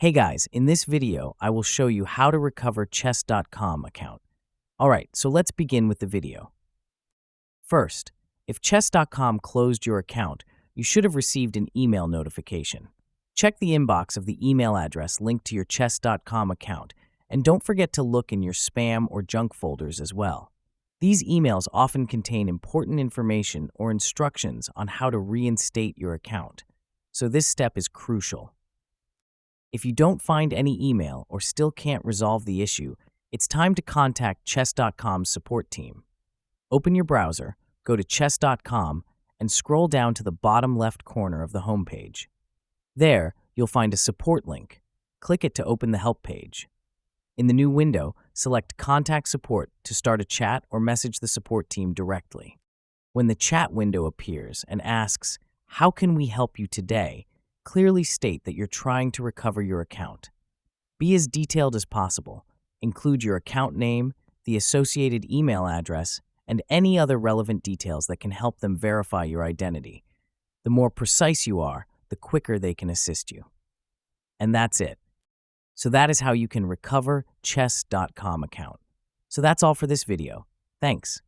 Hey guys, in this video, I will show you how to recover chess.com account. Alright, so let's begin with the video. First, if chess.com closed your account, you should have received an email notification. Check the inbox of the email address linked to your chess.com account, and don't forget to look in your spam or junk folders as well. These emails often contain important information or instructions on how to reinstate your account, so this step is crucial. If you don't find any email or still can't resolve the issue, it's time to contact chess.com's support team. Open your browser, go to chess.com, and scroll down to the bottom left corner of the homepage. There, you'll find a support link. Click it to open the help page. In the new window, select Contact Support to start a chat or message the support team directly. When the chat window appears and asks, "How can we help you today?" clearly state that you're trying to recover your account. Be as detailed as possible. Include your account name, the associated email address, and any other relevant details that can help them verify your identity. The more precise you are, the quicker they can assist you. And that's it. So that is how you can recover chess.com account. So that's all for this video. Thanks.